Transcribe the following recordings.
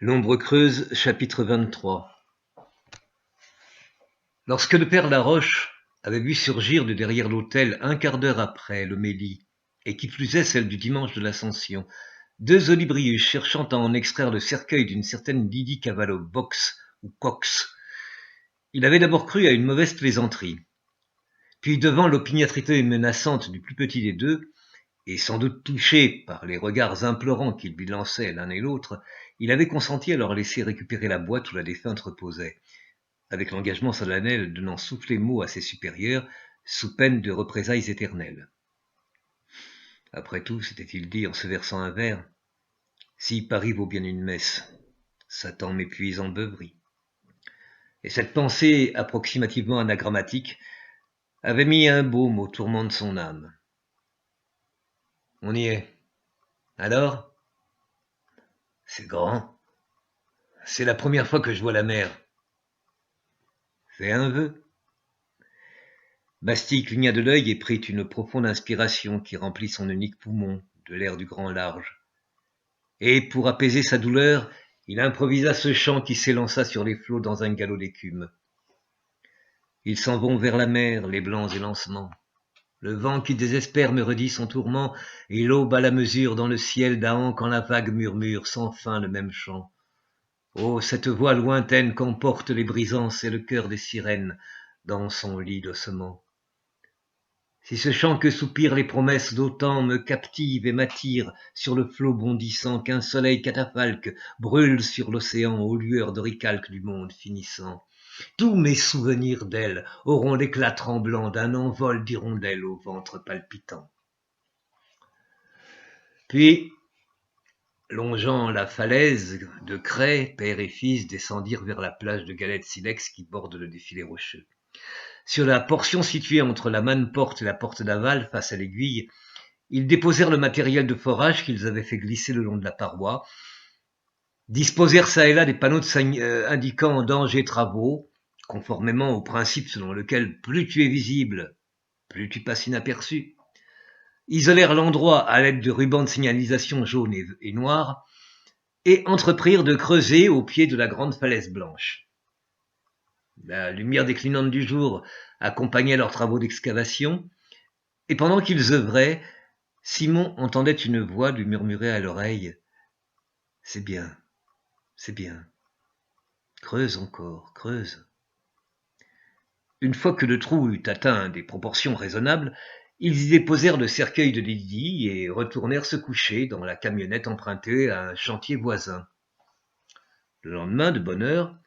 L'ombre creuse, chapitre 23. Lorsque le père Laroche avait vu surgir de derrière l'autel, un quart d'heure après, l'homélie, et qui plus est celle du dimanche de l'Ascension, deux olibrius cherchant à en extraire le cercueil d'une certaine Lydie Cavallo Box ou Cox, il avait d'abord cru à une mauvaise plaisanterie. Puis, devant l'opiniâtreté menaçante du plus petit des deux, et sans doute touché par les regards implorants qu'ils lui lançaient l'un et l'autre, il avait consenti à leur laisser récupérer la boîte où la défunte reposait, avec l'engagement solennel de n'en souffler mot à ses supérieurs, sous peine de représailles éternelles. Après tout, s'était-il dit en se versant un verre, si Paris vaut bien une messe, Satan m'épuise en beuverie. Et cette pensée approximativement anagrammatique avait mis un baume au tourment de son âme. On y est. Alors ? C'est grand. C'est la première fois que je vois la mer. Fais un vœu. Bastille cligna de l'œil et prit une profonde inspiration qui remplit son unique poumon de l'air du grand large. Et, pour apaiser sa douleur, il improvisa ce chant qui s'élança sur les flots dans un galop d'écume. Ils s'en vont vers la mer, les blancs élancements. Le vent qui désespère me redit son tourment, et l'aube à la mesure dans le ciel d'Ahan quand la vague murmure sans fin le même chant. Oh, cette voix lointaine qu'emportent les brisances et le cœur des sirènes dans son lit d'ossements. Si ce chant que soupirent les promesses d'autant me captive et m'attire sur le flot bondissant qu'un soleil catafalque brûle sur l'océan aux lueurs d'oricalque du monde finissant, tous mes souvenirs d'elle auront l'éclat tremblant d'un envol d'hirondelle au ventre palpitant. Puis, longeant la falaise de craie, père et fils descendirent vers la plage de galets de silex qui borde le défilé rocheux. Sur la portion située entre la manne-porte et la porte d'aval, face à l'aiguille, ils déposèrent le matériel de forage qu'ils avaient fait glisser le long de la paroi, disposèrent çà et là des panneaux indiquant danger travaux, conformément au principe selon lequel plus tu es visible, plus tu passes inaperçu, isolèrent l'endroit à l'aide de rubans de signalisation jaunes et noirs, et entreprirent de creuser au pied de la grande falaise blanche. La lumière déclinante du jour accompagnait leurs travaux d'excavation, et pendant qu'ils œuvraient, Simon entendait une voix lui murmurer à l'oreille « C'est bien, c'est bien. Creuse encore, creuse. » Une fois que le trou eut atteint des proportions raisonnables, ils y déposèrent le cercueil de Lydie et retournèrent se coucher dans la camionnette empruntée à un chantier voisin. Le lendemain, de bonne heure,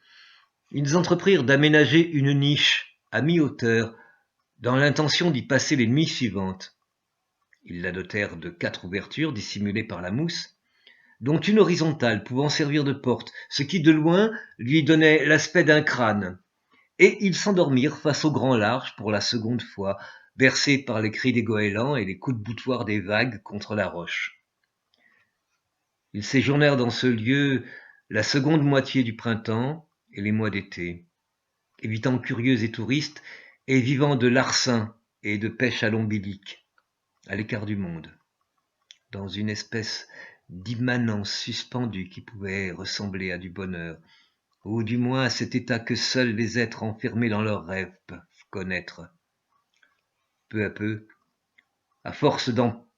ils entreprirent d'aménager une niche à mi-hauteur dans l'intention d'y passer les nuits suivantes. Ils la dotèrent de 4 ouvertures dissimulées par la mousse, dont une horizontale pouvant servir de porte, ce qui de loin lui donnait l'aspect d'un crâne, et ils s'endormirent face au grand large pour la seconde fois, bercés par les cris des goélands et les coups de boutoir des vagues contre la roche. Ils séjournèrent dans ce lieu la seconde moitié du printemps et les mois d'été, évitant curieux et touristes et vivant de larcin et de pêche à l'ombilic, à l'écart du monde, dans une espèce d'immanence suspendue qui pouvait ressembler à du bonheur, ou du moins à cet état que seuls les êtres enfermés dans leurs rêves peuvent connaître. Peu à peu, à force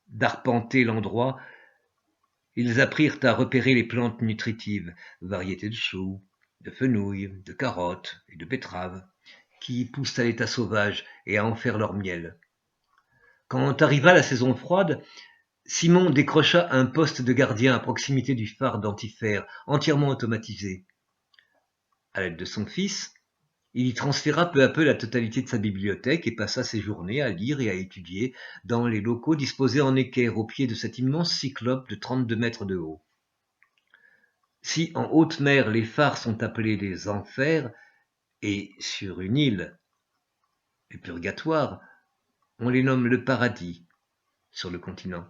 d'arpenter l'endroit, ils apprirent à repérer les plantes nutritives, variétés de choux, de fenouil, de carottes et de betteraves, qui poussent à l'état sauvage et à en faire leur miel. Quand arriva la saison froide, Simon décrocha un poste de gardien à proximité du phare d'Antifère, entièrement automatisé. À l'aide de son fils, il y transféra peu à peu la totalité de sa bibliothèque et passa ses journées à lire et à étudier dans les locaux disposés en équerre au pied de cet immense cyclope de 32 mètres de haut. Si en haute mer les phares sont appelés les enfers et sur une île le purgatoire, on les nomme le paradis sur le continent.